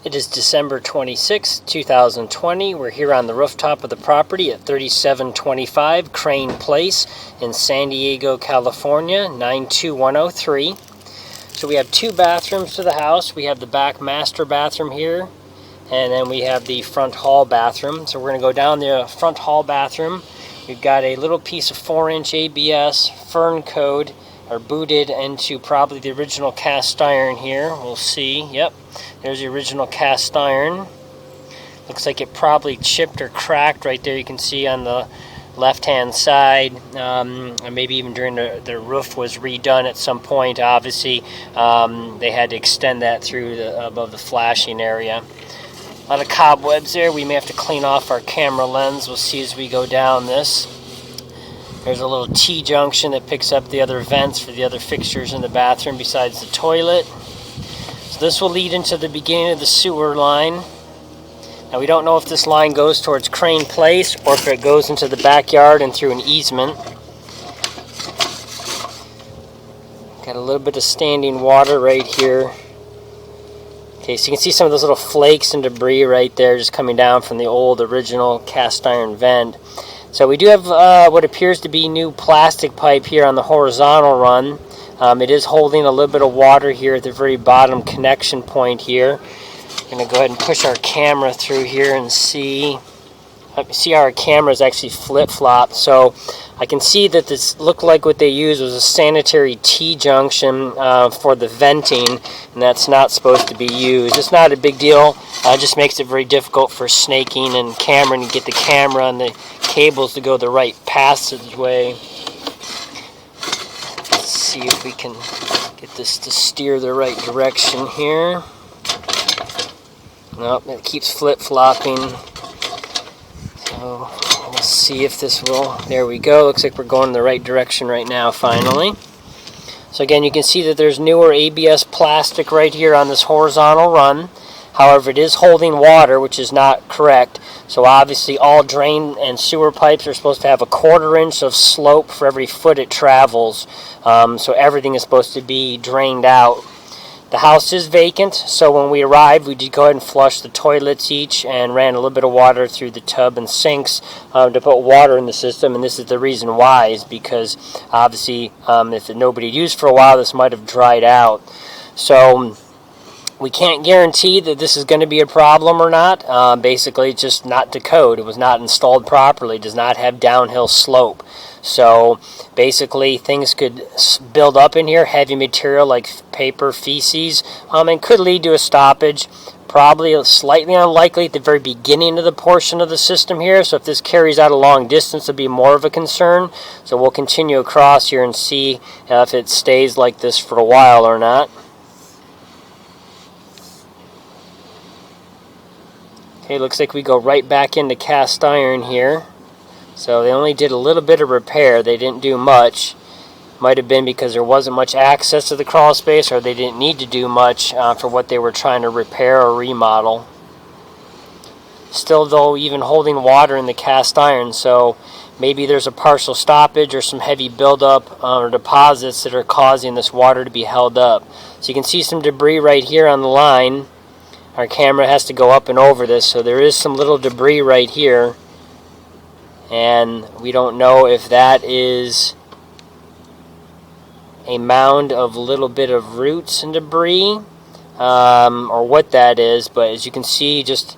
It is December 26, 2020. We're here on the rooftop of the property at 3725 Crane Place in San Diego, California, 92103. So we have two bathrooms to the house. We have the back master bathroom here, and then we have the front hall bathroom. So we're going to go down the front hall bathroom. We've got a little piece of 4-inch ABS fern coat, are booted into probably the original cast iron here. We'll see. Yep, there's the original cast iron. Looks like it probably chipped or cracked right there. You can see on the left-hand side, and maybe even during the roof was redone at some point. Obviously, they had to extend that through above the flashing area. A lot of cobwebs there. We may have to clean off our camera lens. We'll see as we go down this. There's a little T-junction that picks up the other vents for the other fixtures in the bathroom besides the toilet. So this will lead into the beginning of the sewer line. Now we don't know if this line goes towards Crane Place or if it goes into the backyard and through an easement. Got a little bit of standing water right here. Okay, so you can see some of those little flakes and debris right there just coming down from the old original cast iron vent. So we do have what appears to be new plastic pipe here on the horizontal run. It is holding a little bit of water here at the very bottom connection point here. I'm going to go ahead and push our camera through here and see how our camera is actually flip-flopped. So I can see that this looked like what they used was a sanitary T-junction for the venting, and that's not supposed to be used. It's not a big deal. It just makes it very difficult for snaking and camera to get the camera and the cables to go the right passageway. Let's see if we can get this to steer the right direction here. Nope, it keeps flip-flopping. So let's see if this will. There we go. Looks like we're going in the right direction right now, finally. So again, you can see that there's newer ABS plastic right here on this horizontal run. However, it is holding water, which is not correct. So obviously all drain and sewer pipes are supposed to have a 1/4 inch of slope for every foot it travels. So everything is supposed to be drained out. The house is vacant, so when we arrived, we did go ahead and flush the toilets each and ran a little bit of water through the tub and sinks to put water in the system. And this is the reason why, is because obviously if nobody used for a while, this might have dried out. So we can't guarantee that this is going to be a problem or not. Basically, it's just not to code. It was not installed properly. It does not have downhill slope. So basically, things could build up in here, heavy material like paper, feces, and could lead to a stoppage. Probably slightly unlikely at the very beginning of the portion of the system here. So if this carries out a long distance, it'll be more of a concern. So we'll continue across here and see if it stays like this for a while or not. Okay, looks like we go right back into cast iron here. So they only did a little bit of repair. They didn't do much. Might have been because there wasn't much access to the crawl space, or they didn't need to do much for what they were trying to repair or remodel. Still, though, even holding water in the cast iron, so maybe there's a partial stoppage or some heavy buildup or deposits that are causing this water to be held up. So you can see some debris right here on the line. Our camera has to go up and over this, so there is some little debris right here. And we don't know if that is a mound of a little bit of roots and debris or what that is. But as you can see, just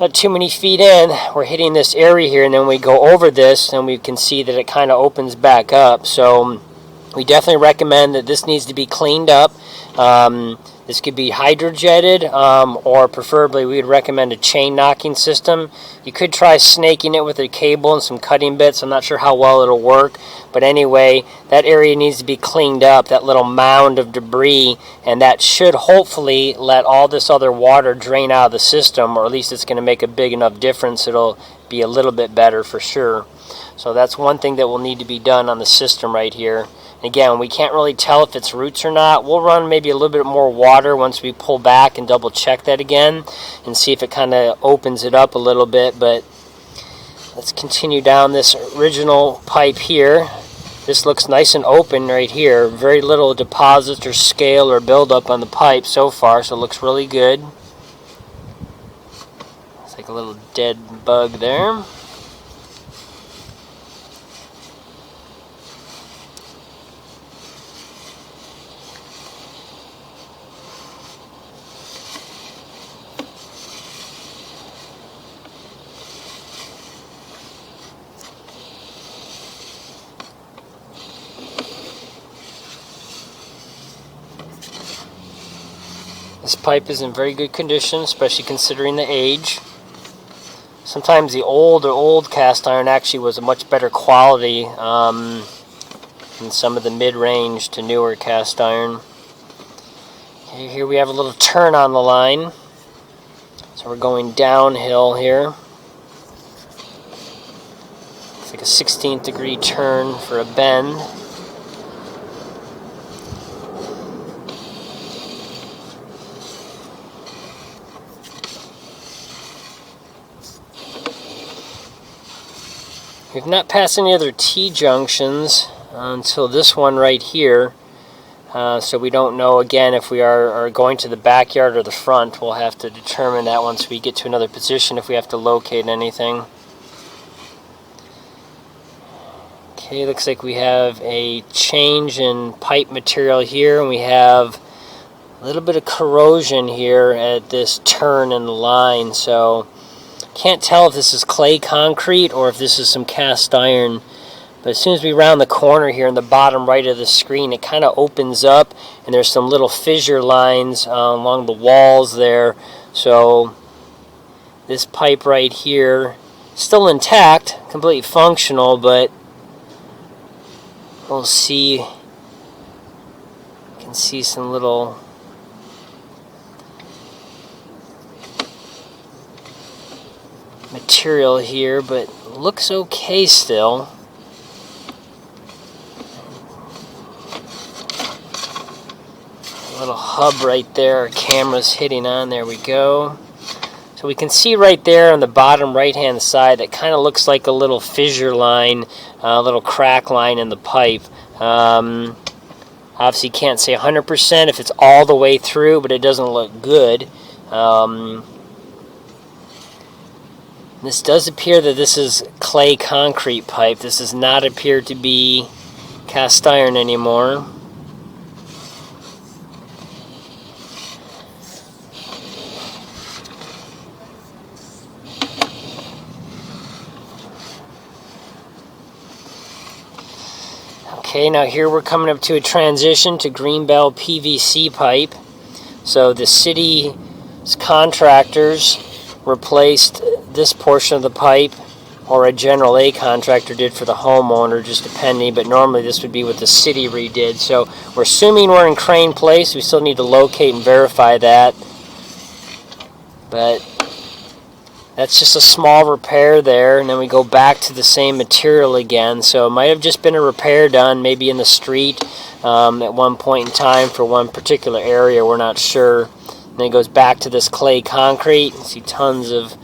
not too many feet in, we're hitting this area here, and then we go over this and we can see that it kind of opens back up. So we definitely recommend that this needs to be cleaned up. This could be hydrojetted, or preferably we would recommend a chain knocking system. You could try snaking it with a cable and some cutting bits. I'm not sure how well it'll work, but anyway, that area needs to be cleaned up, that little mound of debris, and that should hopefully let all this other water drain out of the system, or at least it's going to make a big enough difference. It'll be a little bit better for sure. So that's one thing that will need to be done on the system right here. Again, we can't really tell if it's roots or not. We'll run maybe a little bit more water once we pull back and double check that again and see if it kind of opens it up a little bit. But let's continue down this original pipe here. This looks nice and open right here. Very little deposits or scale or buildup on the pipe so far, so it looks really good. like a little dead bug there. This pipe is in very good condition, especially considering the age. Sometimes the old cast iron actually was a much better quality than some of the mid-range to newer cast iron. Okay, here we have a little turn on the line. So we're going downhill here. It's like a 16th degree turn for a bend. We've not passed any other T-junctions until this one right here, so we don't know again if we are going to the backyard or the front. We'll have to determine that once we get to another position if we have to locate anything. Okay, looks like we have a change in pipe material here, and we have a little bit of corrosion here at this turn in the line, so can't tell if this is clay concrete or if this is some cast iron. But as soon as we round the corner here in the bottom right of the screen, it kind of opens up and there's some little fissure lines along the walls there. So this pipe right here, still intact, completely functional, but we'll see. You can see some little material here, but looks okay still. A little hub right there, our camera's hitting on, there we go. So we can see right there on the bottom right hand side that kind of looks like a little fissure line, a little crack line in the pipe. Obviously can't say 100% if it's all the way through, but it doesn't look good. This does appear that this is clay concrete pipe. This does not appear to be cast iron anymore. Okay, now here we're coming up to a transition to Greenbell PVC pipe. So the city's contractors replaced this portion of the pipe, or a general A contractor did for the homeowner, just depending, but normally this would be what the city redid. So we're assuming we're in Crane Place. We still need to locate and verify that, but that's just a small repair there, and then we go back to the same material again. So it might have just been a repair done maybe in the street at one point in time for one particular area, we're not sure. And then it goes back to this clay concrete. You see tons of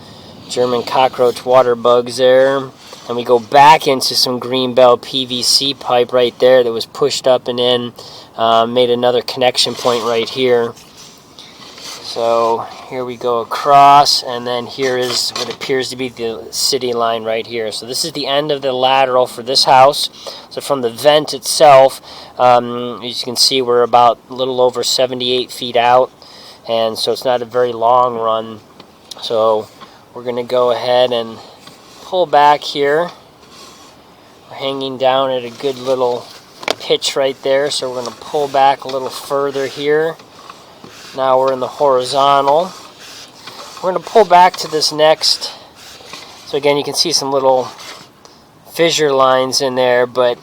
German cockroach water bugs there. And we go back into some Greenbell PVC pipe right there that was pushed up and in, made another connection point right here. So here we go across, and then here is what appears to be the city line right here. So this is the end of the lateral for this house. So from the vent itself, as you can see, we're about a little over 78 feet out, and so it's not a very long run. So we're going to go ahead and pull back here. We're hanging down at a good little pitch right there, so we're going to pull back a little further here. Now we're in the horizontal. We're going to pull back to this next. So again, you can see some little fissure lines in there, but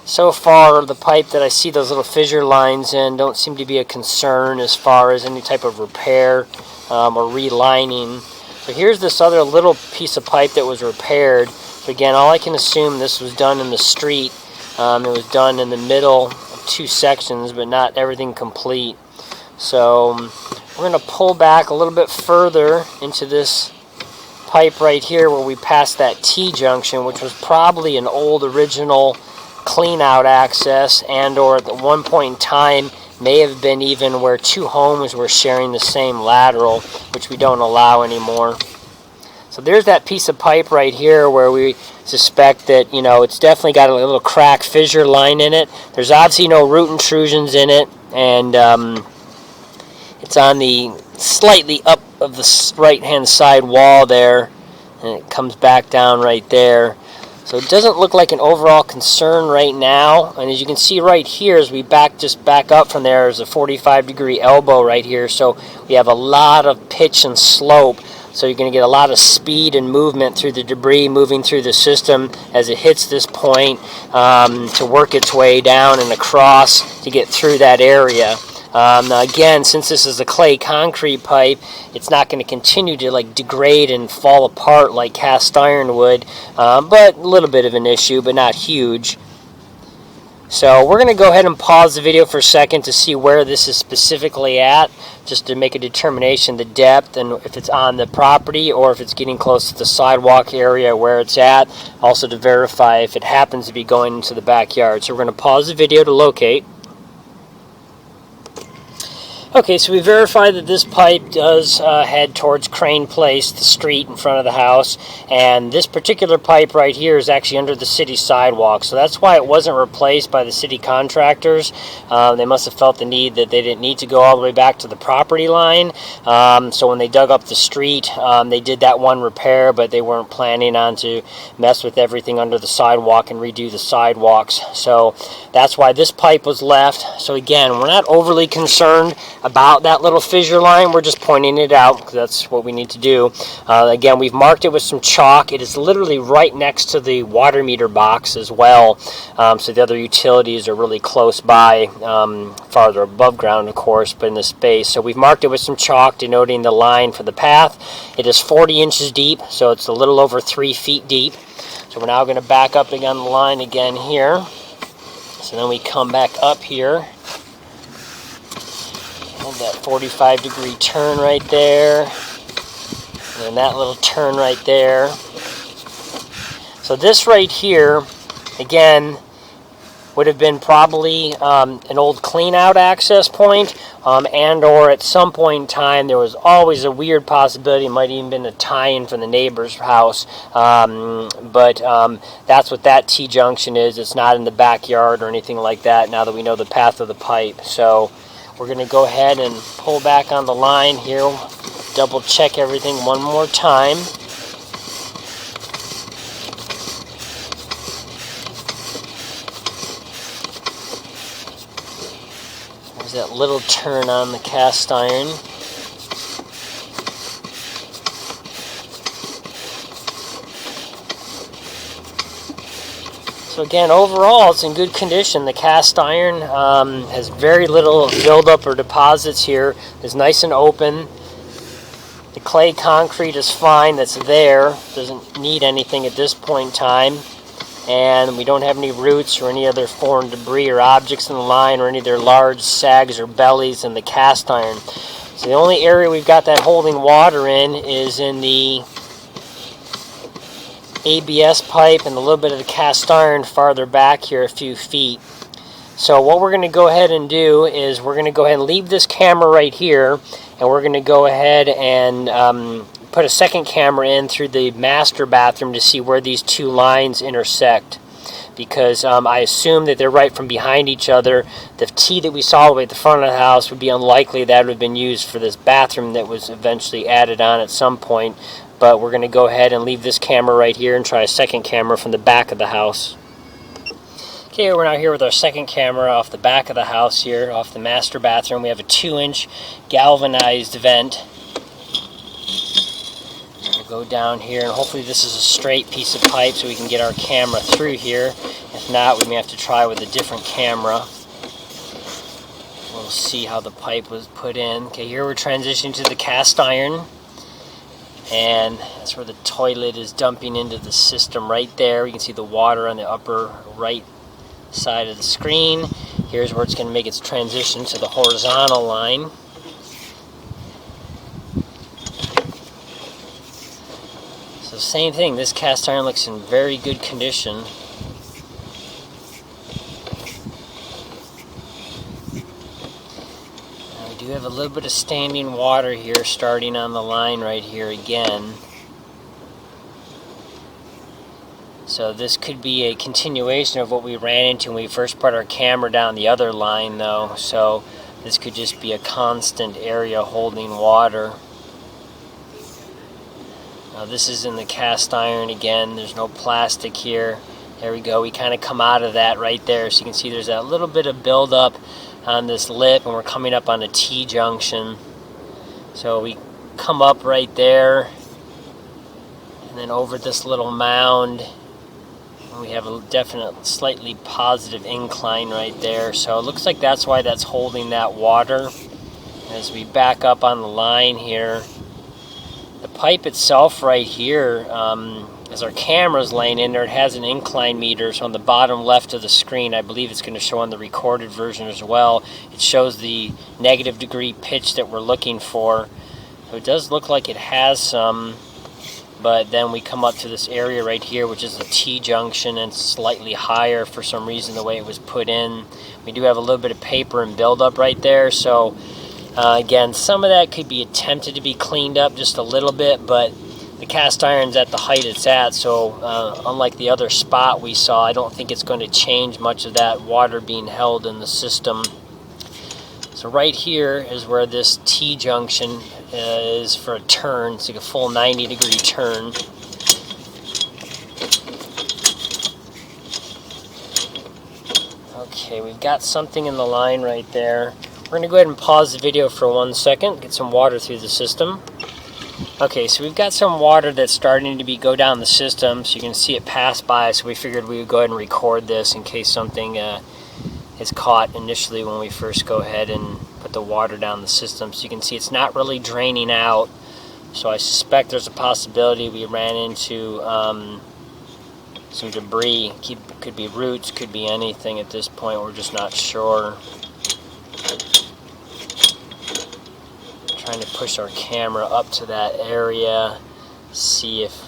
so far the pipe that I see those little fissure lines in don't seem to be a concern as far as any type of repair or relining. So here's this other little piece of pipe that was repaired. So again, all I can assume this was done in the street. It was done in the middle of two sections, but not everything complete. So we're going to pull back a little bit further into this pipe right here where we passed that T-junction, which was probably an old original clean-out access, and or at one point in time may have been even where two homes were sharing the same lateral, which we don't allow anymore. So there's that piece of pipe right here where we suspect that, you know, it's definitely got a little crack fissure line in it. There's obviously no root intrusions in it, and it's on the slightly up of the right-hand side wall there, and it comes back down right there. So it doesn't look like an overall concern right now. And as you can see right here, as we just back up from there, there's a 45-degree elbow right here. So we have a lot of pitch and slope. So you're going to get a lot of speed and movement through the debris moving through the system as it hits this point to work its way down and across to get through that area. Now again, since this is a clay concrete pipe, it's not going to continue to like degrade and fall apart like cast iron would, but a little bit of an issue, but not huge. So we're going to go ahead and pause the video for a second to see where this is specifically at, just to make a determination, the depth, and if it's on the property or if it's getting close to the sidewalk area where it's at, also to verify if it happens to be going into the backyard. So we're going to pause the video to locate. Okay, so we verified that this pipe does head towards Crane Place, the street in front of the house, and this particular pipe right here is actually under the city sidewalk, so that's why it wasn't replaced by the city contractors. They must have felt the need that they didn't need to go all the way back to the property line, so when they dug up the street, they did that one repair, but they weren't planning on to mess with everything under the sidewalk and redo the sidewalks, so that's why this pipe was left. So again, we're not overly concerned about that little fissure line. We're just pointing it out because that's what we need to do. Again, we've marked it with some chalk. It is literally right next to the water meter box as well, so the other utilities are really close by, farther above ground of course, but in the space. So we've marked it with some chalk denoting the line for the path. It is 40 inches deep, so it's a little over 3 feet deep. So we're now going to back up again the line again here. So then we come back up here. That 45-degree turn right there, and then that little turn right there. So this right here, again, would have been probably an old clean-out access point, and or at some point in time there was always a weird possibility it might even been a tie-in from the neighbor's house, but that's what that T-junction is. It's not in the backyard or anything like that now that we know the path of the pipe. So we're going to go ahead and pull back on the line here, double check everything one more time. There's that little turn on the cast iron. So again, overall, it's in good condition. The cast iron has very little buildup or deposits here. It's nice and open. The clay concrete is fine. That's there. Doesn't need anything at this point in time. And we don't have any roots or any other foreign debris or objects in the line or any other large sags or bellies in the cast iron. So the only area we've got that holding water in is in the ABS pipe and a little bit of the cast iron farther back here a few feet. So what we're going to go ahead and do is we're going to go ahead and leave this camera right here, and we're going to go ahead and put a second camera in through the master bathroom to see where these two lines intersect, because I assume that they're right from behind each other. The T that we saw all the way at the front of the house would be unlikely that would have been used for this bathroom that was eventually added on at some point. But we're going to go ahead and leave this camera right here and try a second camera from the back of the house. Okay, we're now here with our second camera off the back of the house here, off the master bathroom. We have a 2-inch galvanized vent. We'll go down here, and hopefully this is a straight piece of pipe so we can get our camera through here. If not, we may have to try with a different camera. We'll see how the pipe was put in. Okay, here we're transitioning to the cast iron. And that's where the toilet is dumping into the system right there. You can see the water on the upper right side of the screen. Here's where it's going to make its transition to the horizontal line. So same thing, this cast iron looks in very good condition. We do have a little bit of standing water here starting on the line right here again. So this could be a continuation of what we ran into when we first put our camera down the other line though. So this could just be a constant area holding water. Now this is in the cast iron again. There's no plastic here. There we go. We kind of come out of that right there. So you can see there's that little bit of buildup on this lip, and we're coming up on a T-junction. So we come up right there, and then over this little mound, and we have a definite, slightly positive incline right there. So it looks like that's why that's holding that water. As we back up on the line here, the pipe itself right here, as our camera's laying in there, it has an incline meter. So on the bottom left of the screen, I believe it's going to show on the recorded version as well, it shows the negative degree pitch that we're looking for. So it does look like it has some, but then we come up to this area right here, which is a T-junction, and slightly higher for some reason the way it was put in. We do have a little bit of paper and buildup right there, so again, some of that could be attempted to be cleaned up just a little bit, but the cast iron's at the height it's at, so unlike the other spot we saw, I don't think it's going to change much of that water being held in the system. So right here is where this T-junction is for a turn. It's like a full 90-degree turn. Okay, we've got something in the line right there. We're going to go ahead and pause the video for 1 second, get some water through the system. Okay, so we've got some water that's starting to go down the system, so you can see it pass by, so we figured we would go ahead and record this in case something is caught initially when we first go ahead and put the water down the system. So you can see it's not really draining out, so I suspect there's a possibility we ran into some debris. Could be roots, could be anything at this point, we're just not sure. Trying to push our camera up to that area, see if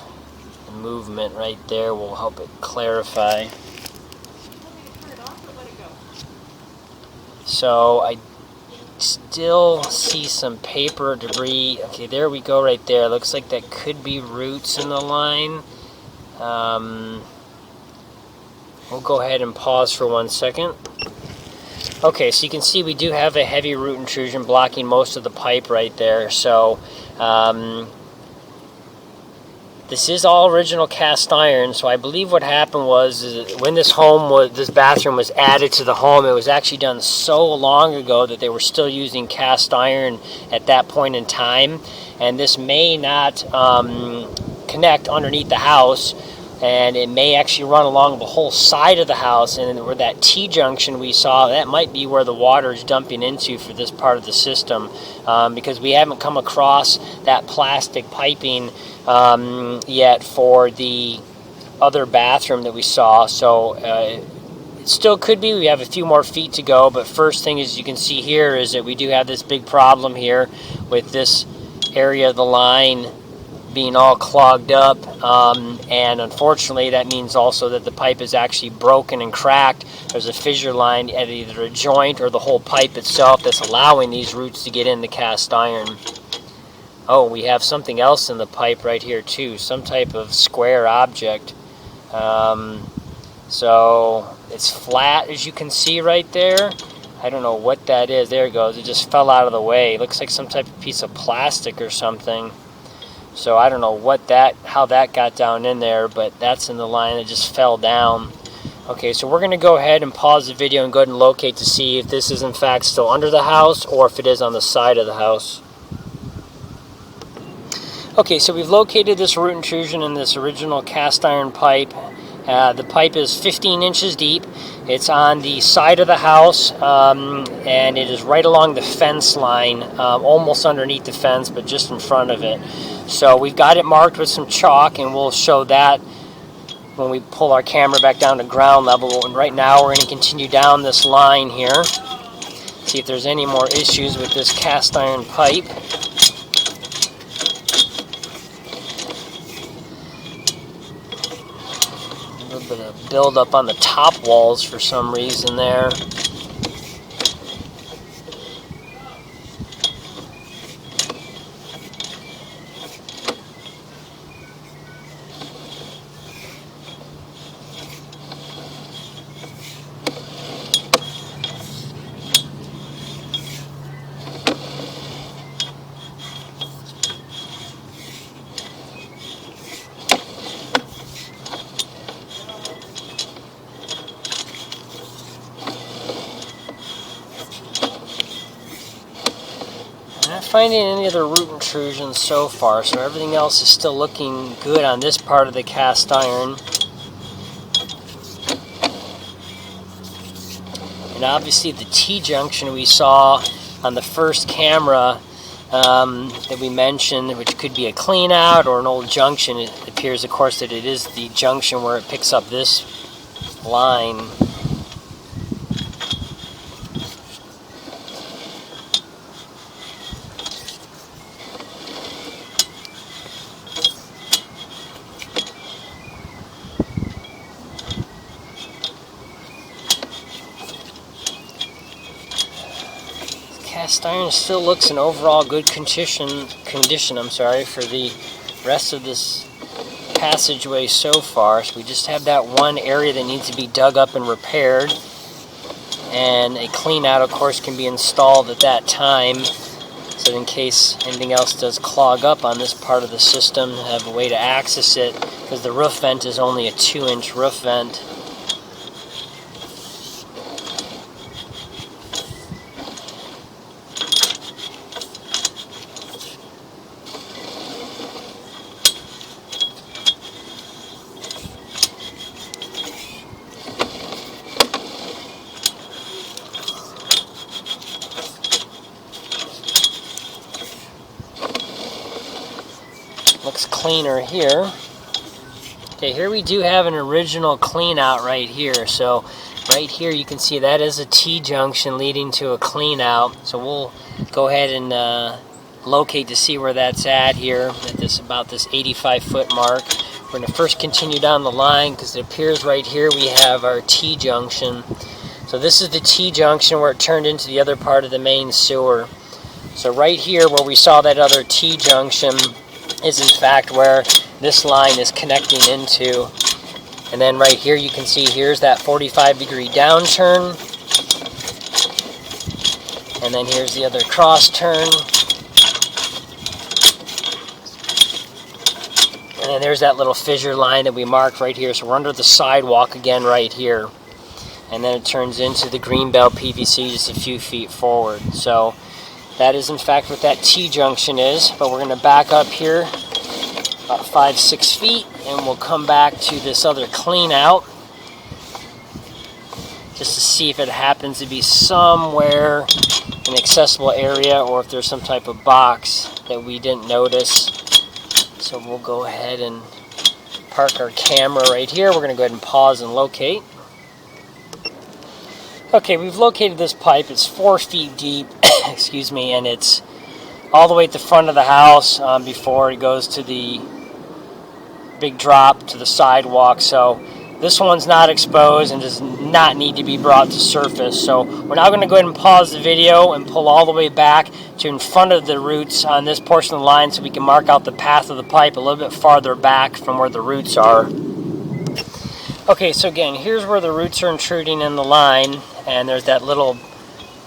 the movement right there will help it clarify. So I still see some paper debris. Okay, there we go right there. Looks like that could be roots in the line. We'll go ahead and pause for 1 second. Okay, so you can see we do have a heavy root intrusion blocking most of the pipe right there. So this is all original cast iron. So I believe what happened was when this bathroom was added to the home, it was actually done so long ago that they were still using cast iron at that point in time, and this may not connect underneath the house, and it may actually run along the whole side of the house, and where that T-junction we saw, that might be where the water is dumping into for this part of the system, because we haven't come across that plastic piping yet for the other bathroom that we saw. So it still could be. We have a few more feet to go, but first thing is you can see here is that we do have this big problem here with this area of the line being all clogged up, and unfortunately that means also that the pipe is actually broken and cracked. There's a fissure line at either a joint or the whole pipe itself that's allowing these roots to get in the cast iron. Oh, we have something else in the pipe right here too, some type of square object. So it's flat, as you can see right there. I don't know what that is. There it goes. It just fell out of the way. It looks like some type of piece of plastic or something. So I don't know how that got down in there, but that's in the line that just fell down. Okay, so we're going to go ahead and pause the video and go ahead and locate to see if this is in fact still under the house or if it is on the side of the house. Okay, so we've located this root intrusion in this original cast iron pipe. The pipe is 15 inches deep. It's on the side of the house, and it is right along the fence line, almost underneath the fence, but just in front of it. So we've got it marked with some chalk, and we'll show that when we pull our camera back down to ground level. And right now we're going to continue down this line here, see if there's any more issues with this cast iron pipe. A little bit of buildup on the top walls for some reason there. finding any other root intrusions so far, so everything else is still looking good on this part of the cast iron. And obviously the T-junction we saw on the first camera that we mentioned, which could be a clean out or an old junction, it appears of course that it is the junction where it picks up this line. Cast iron still looks in overall good condition, for the rest of this passageway so far. So we just have that one area that needs to be dug up and repaired, and a clean out of course can be installed at that time, so in case anything else does clog up on this part of the system, have a way to access it, because the roof vent is only a 2-inch roof vent. Looks cleaner here. Okay, here we do have an original clean out right here. So right here you can see that is a T-junction leading to a clean out. So we'll go ahead and locate to see where that's at here at this about this 85-foot mark. We're going to first continue down the line because it appears right here we have our T-junction. So this is the T-junction where it turned into the other part of the main sewer. So right here where we saw that other T-junction is in fact where this line is connecting into. And then right here you can see here's that 45-degree downturn. And then here's the other cross turn. And then there's that little fissure line that we marked right here. So we're under the sidewalk again right here. And then it turns into the Greenbelt PVC just a few feet forward. So that is in fact what that T-junction is, but we're going to back up here about 5-6 feet and we'll come back to this other clean out just to see if it happens to be somewhere an accessible area or if there's some type of box that we didn't notice. So we'll go ahead and park our camera right here. We're going to go ahead and pause and locate. Okay, we've located this pipe. It's 4 feet deep. Excuse me, and it's all the way at the front of the house before it goes to the big drop to the sidewalk. So this one's not exposed and does not need to be brought to surface. So we're now going to go ahead and pause the video and pull all the way back to in front of the roots on this portion of the line so we can mark out the path of the pipe a little bit farther back from where the roots are. Okay, so again, here's where the roots are intruding in the line, and there's that little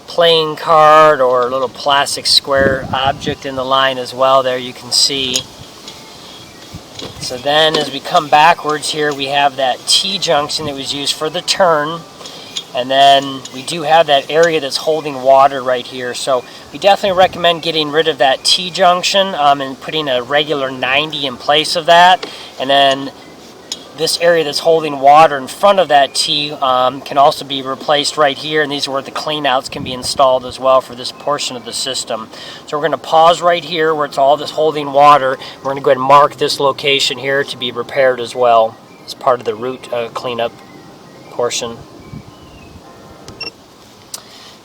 playing card or little plastic square object in the line as well there you can see. So then as we come backwards here we have that T-junction that was used for the turn, and then we do have that area that's holding water right here. So we definitely recommend getting rid of that T-junction and putting a regular 90 in place of that, and then this area that's holding water in front of that T can also be replaced right here, and these are where the clean outs can be installed as well for this portion of the system. So we're going to pause right here where it's all this holding water. We're going to go ahead and mark this location here to be repaired as well as part of the root cleanup portion.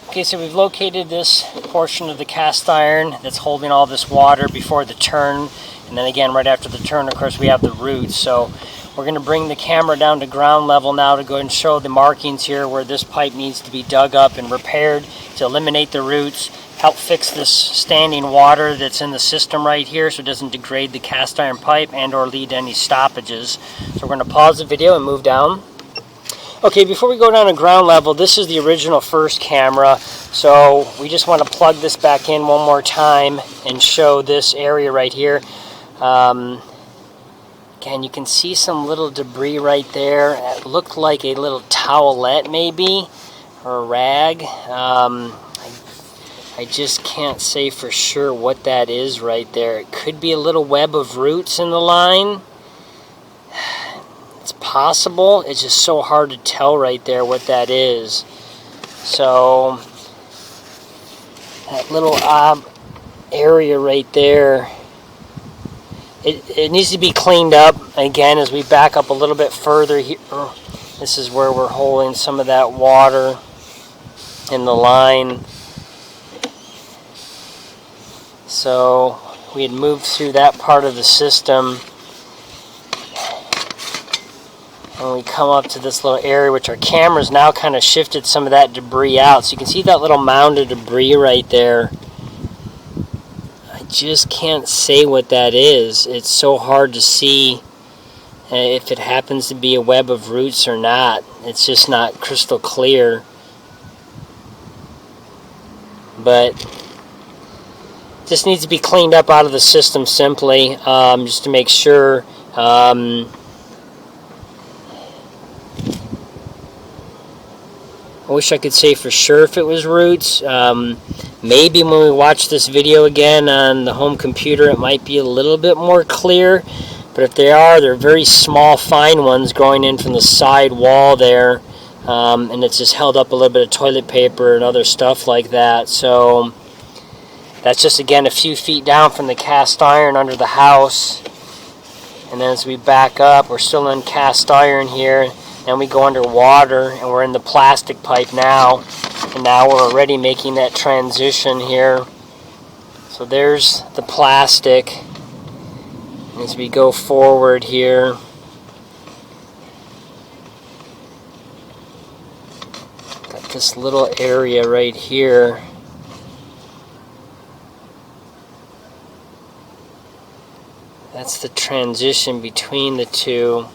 Okay, so we've located this portion of the cast iron that's holding all this water before the turn, and then again right after the turn of course we have the roots. So we're going to bring the camera down to ground level now to go and show the markings here where this pipe needs to be dug up and repaired to eliminate the roots, help fix this standing water that's in the system right here so it doesn't degrade the cast iron pipe and or lead to any stoppages. So we're going to pause the video and move down. Okay, before we go down to ground level, this is the original first camera, so we just want to plug this back in one more time and show this area right here. Again, you can see some little debris right there. It looked like a little towelette maybe, or a rag. I I just can't say for sure what that is right there. It could be a little web of roots in the line. It's possible. It's just so hard to tell right there what that is. So that little area right there, it needs to be cleaned up. Again, as we back up a little bit further here, this is where we're holding some of that water in the line. So we had moved through that part of the system, and we come up to this little area, which our camera's now kind of shifted some of that debris out. So you can see that little mound of debris right there. I just can't say what that is. It's so hard to see if it happens to be a web of roots or not. It's just not crystal clear. But just needs to be cleaned up out of the system simply, just to make sure. I wish I could say for sure if it was roots. Maybe when we watch this video again on the home computer, it might be a little bit more clear. But if they are, they're very small, fine ones growing in from the side wall there. And it's just held up a little bit of toilet paper and other stuff like that. So that's just, again, a few feet down from the cast iron under the house. And then as we back up, we're still in cast iron here. Then we go underwater, and we're in the plastic pipe now. And now we're already making that transition here. So there's the plastic. And as we go forward here, got this little area right here. That's the transition between the two.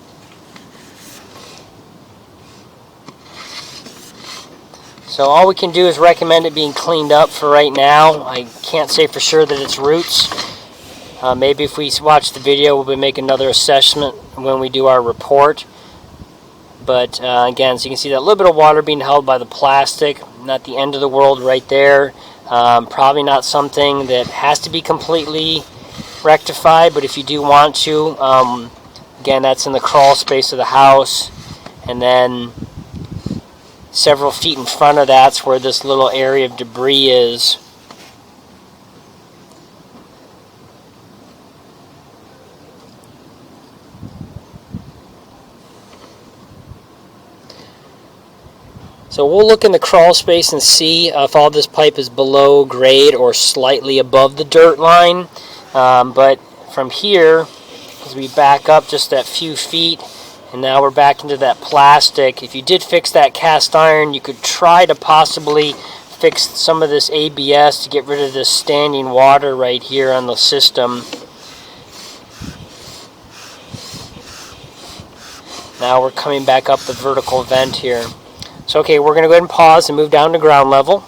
So all we can do is recommend it being cleaned up for right now. I can't say for sure that it's roots. Maybe if we watch the video, we'll be making another assessment when we do our report. But again, so you can see that little bit of water being held by the plastic. Not the end of the world right there. Probably not something that has to be completely rectified, but if you do want to, again, that's in the crawl space of the house, and then several feet in front of that's where this little area of debris is. So we'll look in the crawl space and see if all this pipe is below grade or slightly above the dirt line. But from here, as we back up just that few feet, and now we're back into that plastic. If you did fix that cast iron, you could try to possibly fix some of this ABS to get rid of this standing water right here on the system. Now we're coming back up the vertical vent here. So okay, we're going to go ahead and pause and move down to ground level.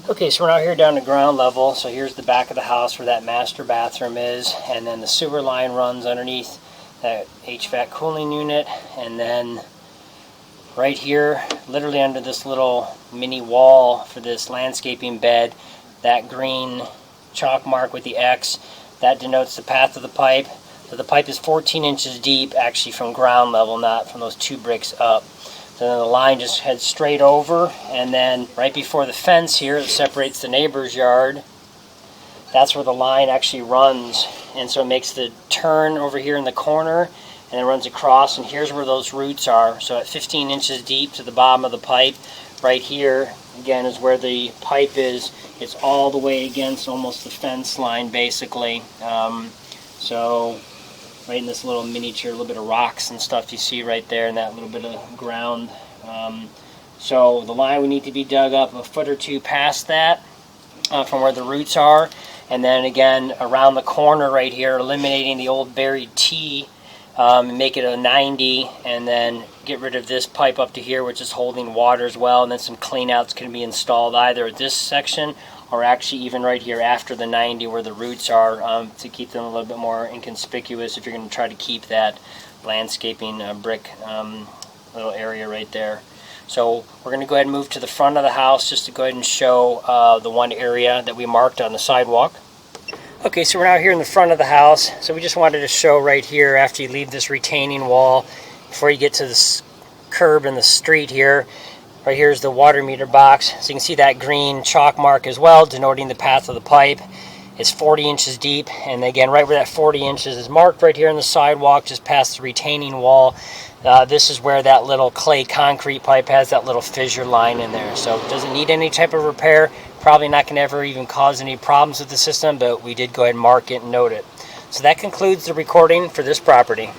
Okay, so we're now here down to ground level. So here's the back of the house where that master bathroom is, and then the sewer line runs underneath that HVAC cooling unit, and then right here, literally under this little mini wall for this landscaping bed, that green chalk mark with the X, that denotes the path of the pipe. So the pipe is 14 inches deep, actually from ground level, not from those 2 bricks up. So then the line just heads straight over, and then right before the fence here that separates the neighbor's yard, that's where the line actually runs. And so it makes the turn over here in the corner, and it runs across, and here's where those roots are. So at 15 inches deep to the bottom of the pipe, right here, again, is where the pipe is. It's all the way against almost the fence line, basically. So right in this little miniature, little bit of rocks and stuff you see right there, and that little bit of ground. So the line would need to be dug up a foot or two past that from where the roots are, and then again around the corner right here, eliminating the old buried T, and make it a 90, and then get rid of this pipe up to here, which is holding water as well, and then some clean outs can be installed either at this section or actually even right here after the 90 where the roots are, to keep them a little bit more inconspicuous if you're going to try to keep that landscaping brick little area right there. So we're going to go ahead and move to the front of the house just to go ahead and show the one area that we marked on the sidewalk. Okay, so we're now here in the front of the house. So we just wanted to show right here after you leave this retaining wall, before you get to this curb in the street here, right here is the water meter box. So you can see that green chalk mark as well, denoting the path of the pipe. It's 40 inches deep, and again, right where that 40 inches is marked right here on the sidewalk, just past the retaining wall, this is where that little clay concrete pipe has that little fissure line in there. So it doesn't need any type of repair, probably not going to ever even cause any problems with the system, but we did go ahead and mark it and note it. So that concludes the recording for this property.